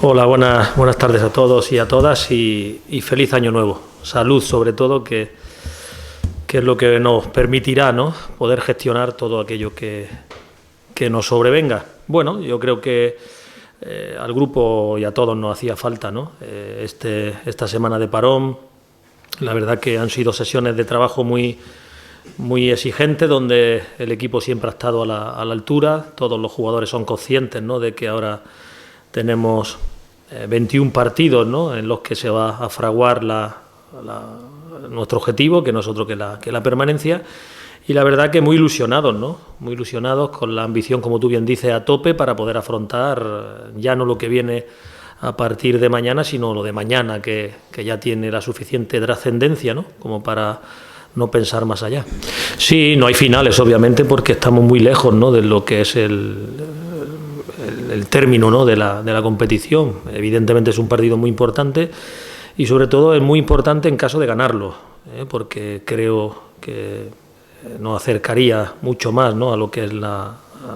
Hola, buenas tardes a todos y a todas y feliz año nuevo. Salud sobre todo, que es lo que nos permitirá, ¿no?, poder gestionar todo aquello que nos sobrevenga. Bueno, yo creo que al grupo y a todos nos hacía falta, ¿no?, esta semana de parón. La verdad que han sido sesiones de trabajo muy exigentes, donde el equipo siempre ha estado a la altura. Todos los jugadores son conscientes, ¿no?, de que ahora tenemos 21 partidos, ¿no?, en los que se va a fraguar nuestro objetivo, que no es otro que la permanencia. Y la verdad que muy ilusionados, ¿no?, muy ilusionados, con la ambición, como tú bien dices, a tope, para poder afrontar ya no lo que viene a partir de mañana, sino lo de mañana, que ya tiene la suficiente trascendencia, ¿no?, como para no pensar más allá. Sí, no hay finales, obviamente, porque estamos muy lejos, ¿no?, de lo que es el término, ¿no?, de la competición. Evidentemente es un partido muy importante y sobre todo es muy importante en caso de ganarlo, porque creo que nos acercaría mucho más, ¿no?, a lo que es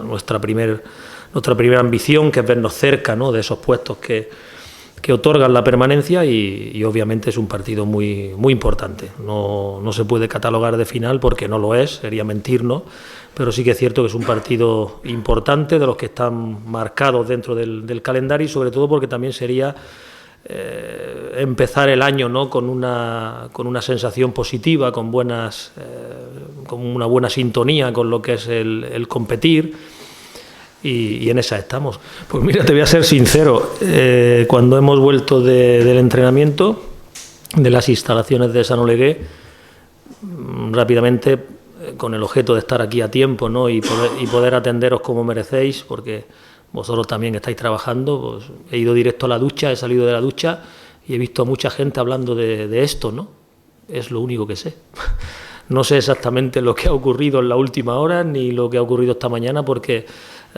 nuestra primera ambición, que es vernos cerca, ¿no?, de esos puestos que otorgan la permanencia, y obviamente es un partido muy importante. No se puede catalogar de final porque no lo es, sería mentirnos, pero sí que es cierto que es un partido importante, de los que están marcados dentro del calendario, y sobre todo porque también sería empezar el año, ¿no?, con una sensación positiva, con una buena sintonía con lo que es el competir. Y en esa estamos. Pues mira, te voy a ser sincero, cuando hemos vuelto del entrenamiento, de las instalaciones de Sant Oleguer, rápidamente, con el objeto de estar aquí a tiempo, ¿no?, y poder atenderos como merecéis, porque vosotros también estáis trabajando, pues he ido directo a la ducha, he salido de la ducha y he visto a mucha gente hablando de esto, ¿no? Es lo único que sé. No sé exactamente lo que ha ocurrido en la última hora, ni lo que ha ocurrido esta mañana, porque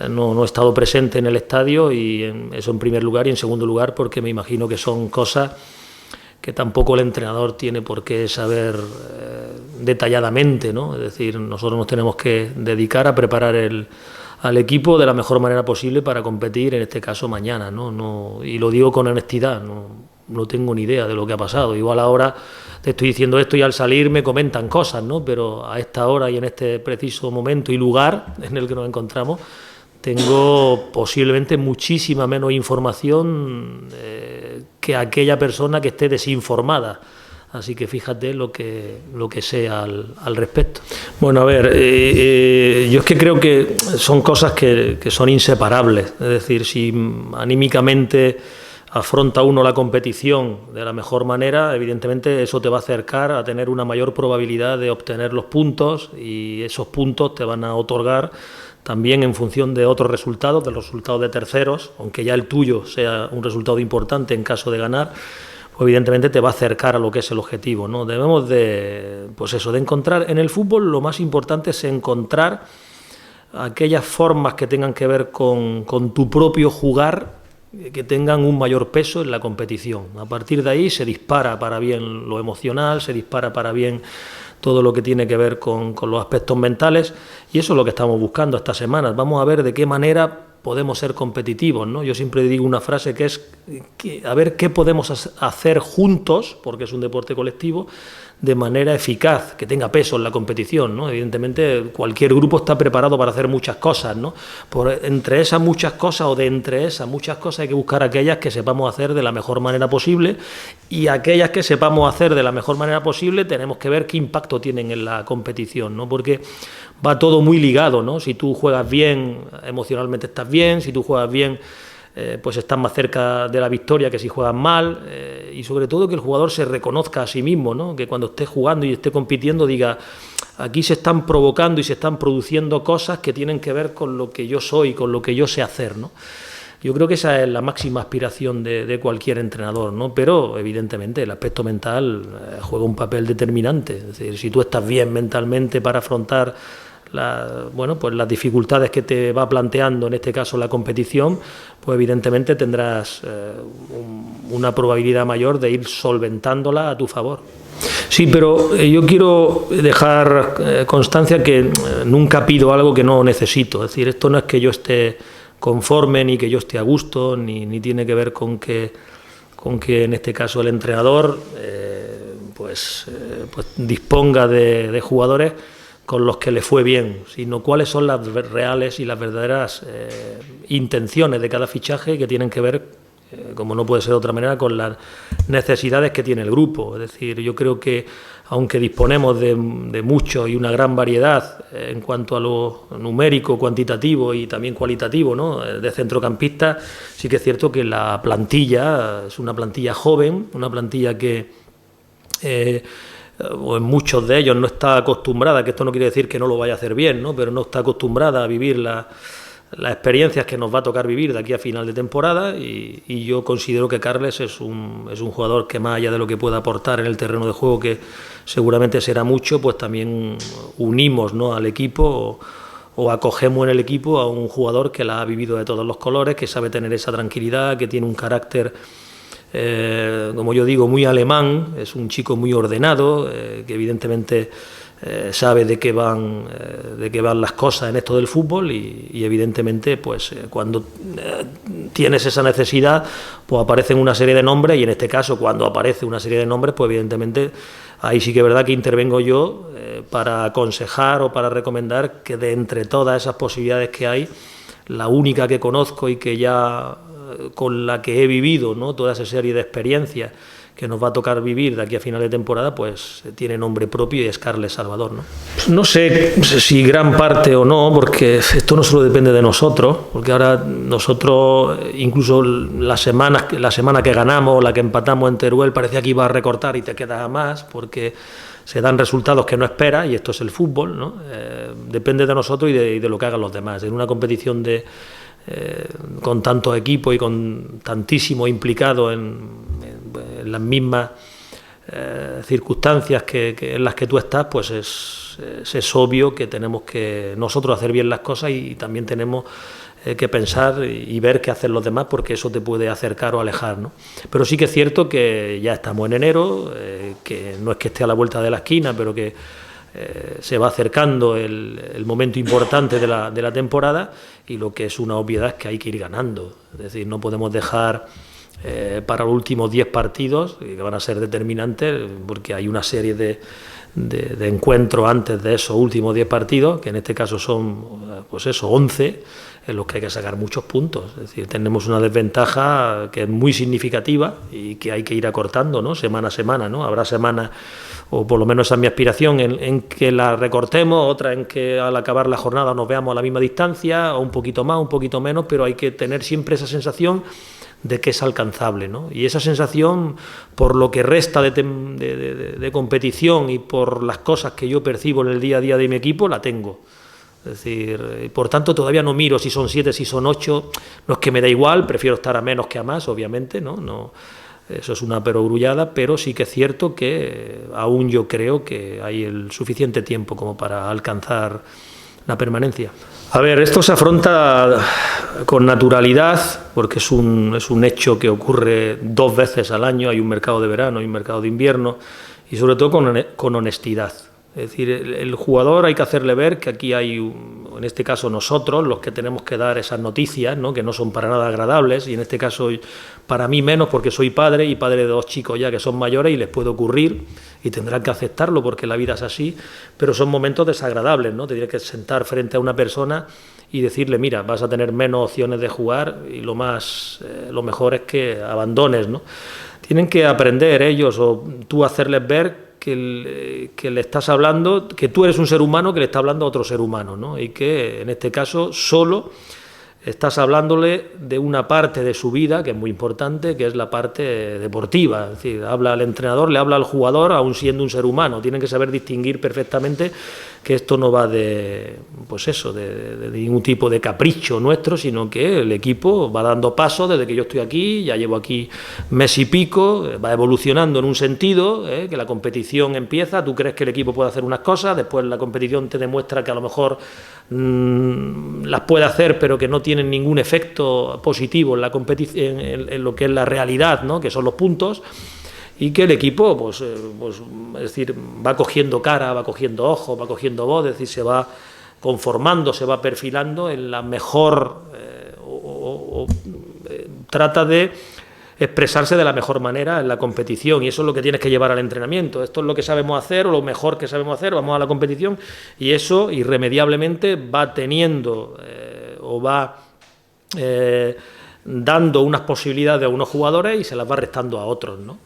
no he estado presente en el estadio, y eso en primer lugar, y en segundo lugar porque me imagino que son cosas que tampoco el entrenador tiene por qué saber detalladamente, ¿no? Es decir, nosotros nos tenemos que dedicar a preparar al equipo de la mejor manera posible para competir, en este caso mañana, ¿no? Y lo digo con honestidad, no tengo ni idea de lo que ha pasado. Igual ahora te estoy diciendo esto y al salir me comentan cosas, ¿no? Pero a esta hora y en este preciso momento y lugar en el que nos encontramos, tengo posiblemente muchísima menos información que aquella persona que esté desinformada. Así que fíjate lo que sé al respecto. Bueno, a ver, yo es que creo que son cosas que son inseparables. Es decir, si anímicamente afronta uno la competición de la mejor manera, evidentemente eso te va a acercar a tener una mayor probabilidad de obtener los puntos, y esos puntos te van a otorgar también en función de otros resultados, de los resultados de terceros, aunque ya el tuyo sea un resultado importante en caso de ganar, pues evidentemente te va a acercar a lo que es el objetivo, ¿no? Debemos de encontrar en el fútbol, lo más importante es encontrar aquellas formas que tengan que ver con tu propio jugar, que tengan un mayor peso en la competición. A partir de ahí se dispara para bien lo emocional, se dispara para bien todo lo que tiene que ver con los aspectos mentales, y eso es lo que estamos buscando estas semanas. Vamos a ver de qué manera podemos ser competitivos, ¿no? Yo siempre digo una frase que es a ver qué podemos hacer juntos, porque es un deporte colectivo, de manera eficaz, que tenga peso en la competición, ¿no? Evidentemente cualquier grupo está preparado para hacer muchas cosas, ¿no? Entre esas muchas cosas hay que buscar aquellas que sepamos hacer de la mejor manera posible, y aquellas que sepamos hacer de la mejor manera posible tenemos que ver qué impacto tienen en la competición, ¿no? Porque va todo muy ligado, ¿no? Si tú juegas bien, emocionalmente estás bien; si tú juegas bien, pues estás más cerca de la victoria que si juegas mal, y sobre todo que el jugador se reconozca a sí mismo, ¿no? Que cuando esté jugando y esté compitiendo diga: aquí se están provocando y se están produciendo cosas que tienen que ver con lo que yo soy, con lo que yo sé hacer, ¿no? Yo creo que esa es la máxima aspiración de cualquier entrenador, ¿no? Pero evidentemente el aspecto mental juega un papel determinante. Es decir, si tú estás bien mentalmente para afrontar las dificultades que te va planteando, en este caso la competición, pues evidentemente tendrás una probabilidad mayor de ir solventándola a tu favor. Sí, pero yo quiero dejar constancia que nunca pido algo que no necesito. Es decir, esto no es que yo esté conforme ni que yo esté a gusto, ni tiene que ver con que en este caso el entrenador pues disponga de jugadores con los que le fue bien, sino cuáles son las reales y las verdaderas intenciones de cada fichaje, que tienen que ver, como no puede ser de otra manera, con las necesidades que tiene el grupo. Es decir, yo creo que aunque disponemos de mucho y una gran variedad en cuanto a lo numérico, cuantitativo y también cualitativo, ¿no?, de centrocampistas, sí que es cierto que la plantilla es una plantilla joven, una plantilla que o en muchos de ellos no está acostumbrada, que esto no quiere decir que no lo vaya a hacer bien, ¿no?, pero no está acostumbrada a vivir las experiencias que nos va a tocar vivir de aquí a final de temporada, y yo considero que Carles es un jugador que, más allá de lo que pueda aportar en el terreno de juego, que seguramente será mucho, pues también unimos, ¿no?, al equipo o acogemos en el equipo a un jugador que la ha vivido de todos los colores, que sabe tener esa tranquilidad, que tiene un carácter, como yo digo, muy alemán. Es un chico muy ordenado, que evidentemente sabe de qué van las cosas en esto del fútbol, y evidentemente pues cuando tienes esa necesidad, pues aparecen una serie de nombres, y en este caso cuando aparece una serie de nombres, pues evidentemente ahí sí que es verdad que intervengo yo para aconsejar o para recomendar que de entre todas esas posibilidades que hay, la única que conozco y que ya con la que he vivido, ¿no?, toda esa serie de experiencias que nos va a tocar vivir de aquí a final de temporada, pues tiene nombre propio, y es Carles Salvador, ¿no? No sé si gran parte o no, porque esto no solo depende de nosotros, porque ahora nosotros, incluso la semana que ganamos o la que empatamos en Teruel, parecía que iba a recortar y te quedas a más, porque se dan resultados que no esperas, y esto es el fútbol, ¿no? Depende de nosotros y de lo que hagan los demás. En una competición con tantos equipos y con tantísimo implicado en las mismas circunstancias en las que tú estás, pues es obvio que tenemos que nosotros hacer bien las cosas, y también tenemos que pensar y ver qué hacen los demás, porque eso te puede acercar o alejar, ¿no? Pero sí que es cierto que ya estamos en enero, que no es que esté a la vuelta de la esquina, pero que se va acercando el momento importante de la temporada, y lo que es una obviedad es que hay que ir ganando. Es decir, no podemos dejar para los últimos 10 partidos, que van a ser determinantes, porque hay una serie de encuentros antes de esos últimos 10 partidos, que en este caso son, pues eso, 11, en los que hay que sacar muchos puntos. Es decir, tenemos una desventaja que es muy significativa y que hay que ir acortando, ¿no?, semana a semana, ¿no? Habrá semanas, o por lo menos esa es mi aspiración, en que la recortemos, otra en que al acabar la jornada nos veamos a la misma distancia, o un poquito más, un poquito menos, pero hay que tener siempre esa sensación de que es alcanzable, ¿no? Y esa sensación, por lo que resta de competición y por las cosas que yo percibo en el día a día de mi equipo, la tengo. Es decir, por tanto todavía no miro si son 7, si son 8, no es que me da igual, prefiero estar a menos que a más, obviamente, ¿no? Eso es una perogrullada, pero sí que es cierto que aún yo creo que hay el suficiente tiempo como para alcanzar la permanencia. A ver, esto se afronta con naturalidad, porque es un hecho que ocurre 2 veces al año. Hay un mercado de verano y un mercado de invierno, y sobre todo con honestidad. Es decir, el jugador hay que hacerle ver que aquí hay, en este caso nosotros, los que tenemos que dar esas noticias, ¿no?, que no son para nada agradables, y en este caso para mí menos, porque soy padre, y padre de 2 chicos ya que son mayores, y les puede ocurrir y tendrán que aceptarlo porque la vida es así, pero son momentos desagradables, ¿no? Te tienes que sentar frente a una persona y decirle, mira, vas a tener menos opciones de jugar, y lo mejor es que abandones, ¿no? Tienen que aprender ellos, o tú hacerles ver que le estás hablando, que tú eres un ser humano que le está hablando a otro ser humano, ¿no? Y que en este caso solo estás hablándole de una parte de su vida que es muy importante, que es la parte deportiva. Es decir, habla al entrenador, le habla al jugador, aún siendo un ser humano. Tienen que saber distinguir perfectamente que esto no va de ningún tipo de capricho nuestro, sino que el equipo va dando pasos desde que yo estoy aquí, ya llevo aquí mes y pico, va evolucionando en un sentido, que la competición empieza, tú crees que el equipo puede hacer unas cosas, después la competición te demuestra que a lo mejor las puede hacer, pero que no tienen ningún efecto positivo en la competición, en lo que es la realidad, ¿no?, que son los puntos. Y que el equipo, pues, es decir, va cogiendo cara, va cogiendo ojos, va cogiendo voz, es decir, se va conformando, se va perfilando en la mejor trata de expresarse de la mejor manera en la competición, y eso es lo que tienes que llevar al entrenamiento. Esto es lo que sabemos hacer, o lo mejor que sabemos hacer, vamos a la competición, y eso irremediablemente va teniendo o va dando unas posibilidades a unos jugadores y se las va restando a otros, ¿no?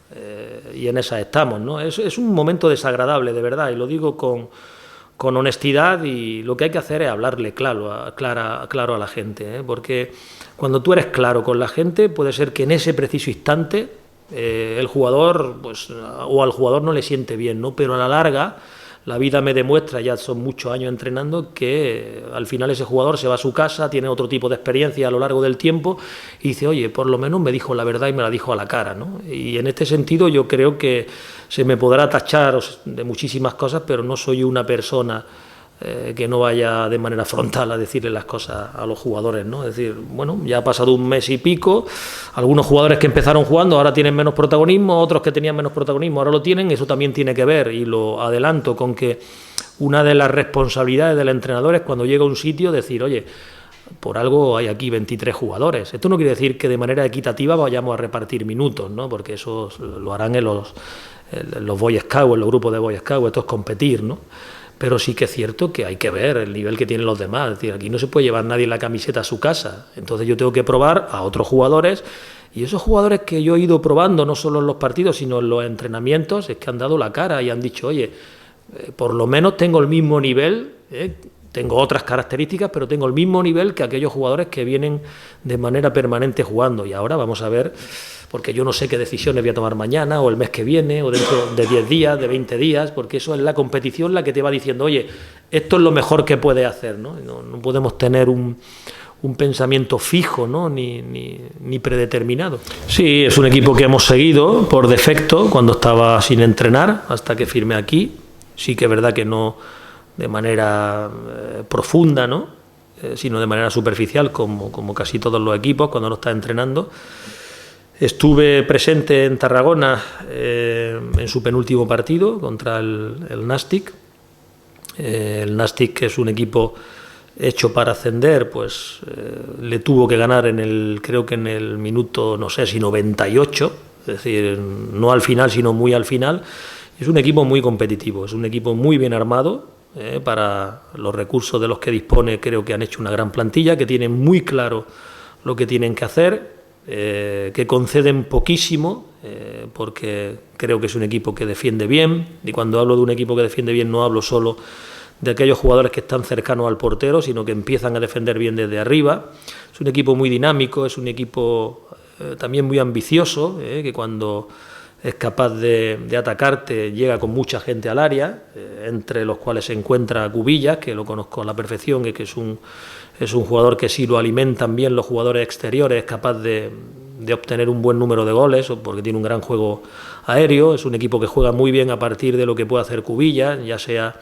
Y en esas estamos, ¿no? Es un momento desagradable, de verdad, y lo digo con honestidad, y lo que hay que hacer es hablarle claro a la gente, ¿eh? Porque cuando tú eres claro con la gente, puede ser que en ese preciso instante el jugador, pues, o al jugador no le siente bien, ¿no? Pero a la larga, la vida me demuestra, ya son muchos años entrenando, que al final ese jugador se va a su casa, tiene otro tipo de experiencia a lo largo del tiempo y dice, oye, por lo menos me dijo la verdad y me la dijo a la cara, ¿no? Y en este sentido yo creo que se me podrá tachar de muchísimas cosas, pero no soy una persona que no vaya de manera frontal a decirle las cosas a los jugadores, ¿no? Es decir, bueno, ya ha pasado un mes y pico, algunos jugadores que empezaron jugando ahora tienen menos protagonismo, otros que tenían menos protagonismo ahora lo tienen, eso también tiene que ver, y lo adelanto con que una de las responsabilidades del entrenador es cuando llega a un sitio decir, oye, por algo hay aquí 23 jugadores. Esto no quiere decir que de manera equitativa vayamos a repartir minutos, ¿no? Porque eso lo harán en los Boy Scouts, en los grupos de Boy Scouts, esto es competir, ¿no? Pero sí que es cierto que hay que ver el nivel que tienen los demás. Es decir, aquí no se puede llevar nadie la camiseta a su casa. Entonces yo tengo que probar a otros jugadores, y esos jugadores que yo he ido probando, no solo en los partidos, sino en los entrenamientos, es que han dado la cara y han dicho, oye, por lo menos tengo el mismo nivel, tengo otras características, pero tengo el mismo nivel que aquellos jugadores que vienen de manera permanente jugando. Y ahora vamos a ver, porque yo no sé qué decisiones voy a tomar mañana o el mes que viene o dentro de 10 días, de 20 días, porque eso es la competición la que te va diciendo, oye, esto es lo mejor que puedes hacer, ¿no? No podemos tener un pensamiento fijo, ¿no? ni predeterminado. Sí, es un equipo que hemos seguido por defecto cuando estaba sin entrenar hasta que firmé aquí. Sí que es verdad que no de manera profunda, ¿no? Sino de manera superficial, como casi todos los equipos cuando no estás entrenando. Estuve presente en Tarragona en su penúltimo partido contra el Nàstic. El Nàstic, que es un equipo hecho para ascender, pues le tuvo que ganar creo que en el minuto, no sé si 98, es decir, no al final, sino muy al final. Es un equipo muy competitivo, es un equipo muy bien armado, para los recursos de los que dispone. Creo que han hecho una gran plantilla, que tienen muy claro lo que tienen que hacer, que conceden poquísimo, porque creo que es un equipo que defiende bien, y cuando hablo de un equipo que defiende bien no hablo solo de aquellos jugadores que están cercanos al portero, sino que empiezan a defender bien desde arriba. Es un equipo muy dinámico, es un equipo también muy ambicioso, que cuando es capaz de atacarte, llega con mucha gente al área, entre los cuales se encuentra Cubillas, que lo conozco a la perfección, que es un jugador que si lo alimentan bien los jugadores exteriores es capaz de obtener un buen número de goles, porque tiene un gran juego aéreo. Es un equipo que juega muy bien a partir de lo que puede hacer Cubillas, ya sea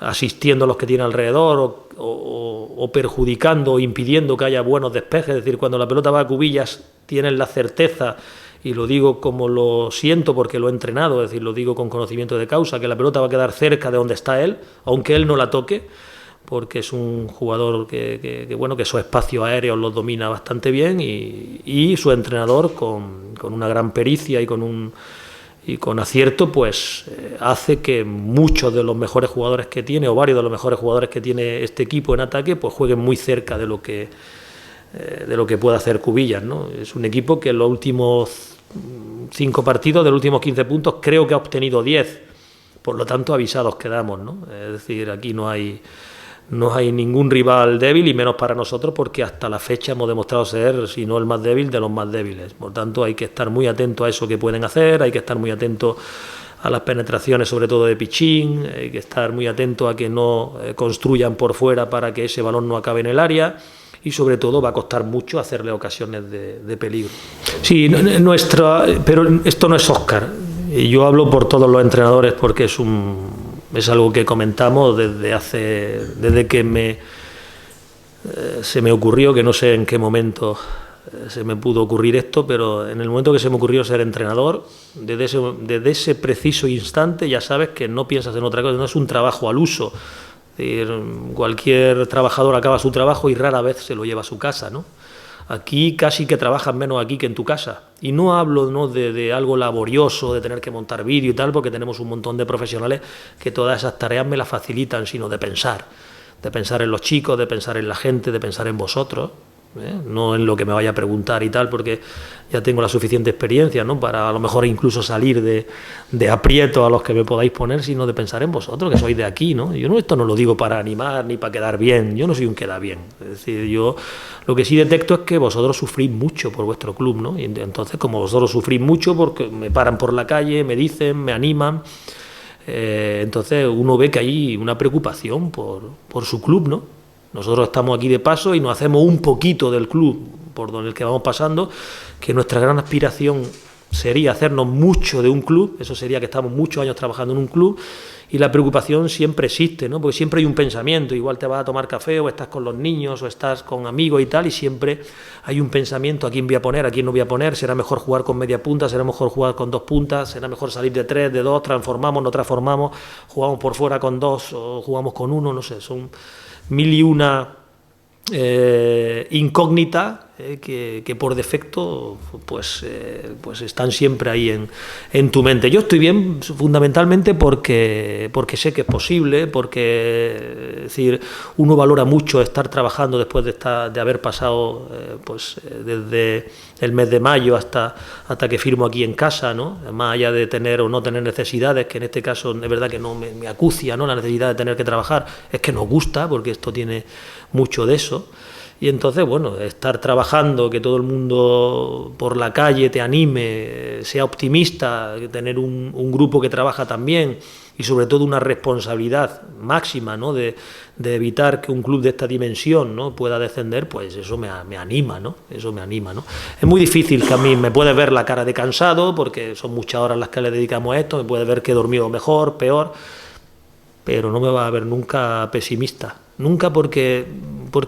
asistiendo a los que tiene alrededor o perjudicando o impidiendo que haya buenos despejes. Es decir, cuando la pelota va a Cubillas tienen la certeza, y lo digo como lo siento porque lo he entrenado, es decir, lo digo con conocimiento de causa, que la pelota va a quedar cerca de donde está él, aunque él no la toque, porque es un jugador que esos espacios aéreos los domina bastante bien, y su entrenador con una gran pericia y con acierto, pues hace que muchos de los mejores jugadores que tiene, o varios de los mejores jugadores que tiene este equipo en ataque, pues jueguen muy cerca de lo que puede hacer Cubillas, ¿no? Es un equipo que en los últimos 5 partidos, de los últimos 15 puntos, creo que ha obtenido 10, por lo tanto avisados quedamos, ¿no? Es decir, aquí no hay ningún rival débil, y menos para nosotros, porque hasta la fecha hemos demostrado ser, si no el más débil, de los más débiles. Por tanto, hay que estar muy atento a eso que pueden hacer, hay que estar muy atento a las penetraciones, sobre todo de Pichín, hay que estar muy atento a que no construyan por fuera para que ese balón no acabe en el área, y sobre todo va a costar mucho hacerle ocasiones de peligro. Sí, pero esto no es Óscar, y yo hablo por todos los entrenadores porque es algo que comentamos desde que se me ocurrió, que no sé en qué momento se me pudo ocurrir esto, pero en el momento que se me ocurrió ser entrenador, desde ese preciso instante ya sabes que no piensas en otra cosa, no es un trabajo al uso. Es decir, cualquier trabajador acaba su trabajo y rara vez se lo lleva a su casa, ¿no? Aquí casi que trabajas menos aquí que en tu casa. Y no hablo, ¿no?, de algo laborioso, de tener que montar vídeo y tal, porque tenemos un montón de profesionales que todas esas tareas me las facilitan, sino de pensar en los chicos, de pensar en la gente, de pensar en vosotros, no en lo que me vaya a preguntar y tal, porque ya tengo la suficiente experiencia, ¿no?, para a lo mejor incluso salir de aprietos a los que me podáis poner, sino de pensar en vosotros, que sois de aquí, ¿no? Yo esto no lo digo para animar ni para quedar bien, yo no soy un queda bien. Es decir, yo lo que sí detecto es que vosotros sufrís mucho por vuestro club, ¿no? Y entonces, como vosotros sufrís mucho porque me paran por la calle, me dicen, me animan, entonces uno ve que hay una preocupación por su club, ¿no? Nosotros estamos aquí de paso y nos hacemos un poquito del club por donde el que vamos pasando, que nuestra gran aspiración sería hacernos mucho de un club, eso sería que estamos muchos años trabajando en un club, y la preocupación siempre existe, ¿no? Porque siempre hay un pensamiento, igual te vas a tomar café o estás con los niños o estás con amigos y tal, y siempre hay un pensamiento: ¿a quién voy a poner? ¿A quién no voy a poner? ¿Será mejor jugar con media punta? ¿Será mejor jugar con 2 puntas? ¿Será mejor salir de 3, de 2, transformamos, no transformamos, jugamos por fuera con 2 o jugamos con 1? No sé, son mil y una incógnitas que por defecto pues están siempre ahí en tu mente. Yo estoy bien fundamentalmente porque sé que es posible, porque es decir, uno valora mucho estar trabajando después de haber pasado desde el mes de mayo hasta que firmo aquí en casa, ¿no? Más allá de tener o no tener necesidades, que en este caso es verdad que no me acucia, ¿no?, la necesidad de tener que trabajar, es que nos gusta, porque esto tiene mucho de eso. Y entonces, bueno, estar trabajando, que todo el mundo por la calle te anime, sea optimista, tener un grupo que trabaja también, y sobre todo una responsabilidad máxima, ¿no?, de evitar que un club de esta dimensión, ¿no?, pueda descender, pues eso me anima, ¿no? Eso me anima, ¿no? Es muy difícil que a mí me puedes ver la cara de cansado, porque son muchas horas las que le dedicamos a esto, me puedes ver que he dormido mejor, peor, pero no me va a ver nunca pesimista. Nunca, porque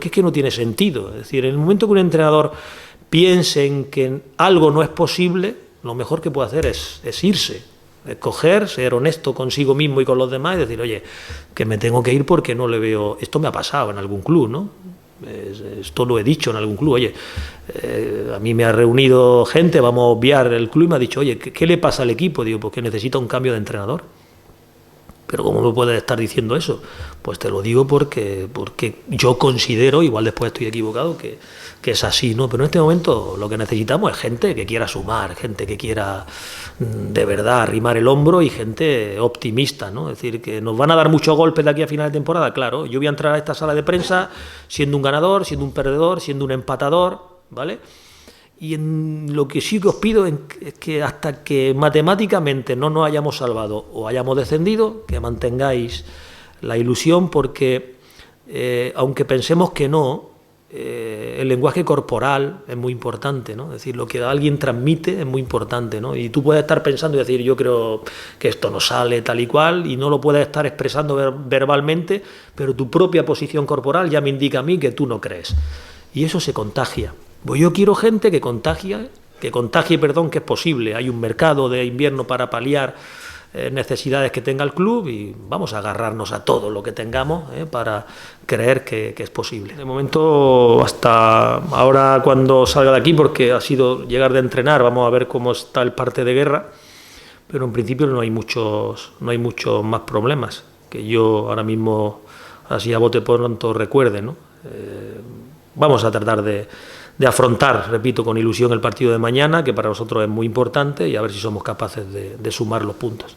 es que no tiene sentido. Es decir, en el momento que un entrenador piense en que algo no es posible, lo mejor que puede hacer es irse, coger, ser honesto consigo mismo y con los demás y decir: oye, que me tengo que ir porque no le veo... Esto me ha pasado en algún club, ¿no? Esto lo he dicho en algún club. Oye, a mí me ha reunido gente, vamos a obviar el club, y me ha dicho: oye, ¿qué le pasa al equipo? Digo, pues que necesita un cambio de entrenador. Pero ¿cómo me puedes estar diciendo eso? Pues te lo digo porque yo considero, igual después estoy equivocado, que es así, ¿no? Pero en este momento lo que necesitamos es gente que quiera sumar, gente que quiera de verdad arrimar el hombro, y gente optimista, ¿no? Es decir, que nos van a dar muchos golpes de aquí a final de temporada, claro. Yo voy a entrar a esta sala de prensa siendo un ganador, siendo un perdedor, siendo un empatador, ¿vale? Y en lo que sí que os pido es que hasta que matemáticamente no nos hayamos salvado o hayamos descendido, que mantengáis la ilusión, porque aunque pensemos que no, el lenguaje corporal es muy importante, ¿no? Es decir, lo que alguien transmite es muy importante, ¿no? Y tú puedes estar pensando y decir: yo creo que esto no sale tal y cual, y no lo puedes estar expresando verbalmente, pero tu propia posición corporal ya me indica a mí que tú no crees. Y eso se contagia. Pues yo quiero gente que contagie, que es posible. Hay un mercado de invierno para paliar necesidades que tenga el club, y vamos a agarrarnos a todo lo que tengamos para creer que es posible. De momento, hasta ahora, cuando salga de aquí, porque ha sido llegar de entrenar, vamos a ver cómo está el parte de guerra, pero en principio no hay muchos más problemas que yo ahora mismo, así a bote pronto, recuerde, ¿no? Vamos a tratar de afrontar, repito, con ilusión el partido de mañana, que para nosotros es muy importante, y a ver si somos capaces de sumar los puntos.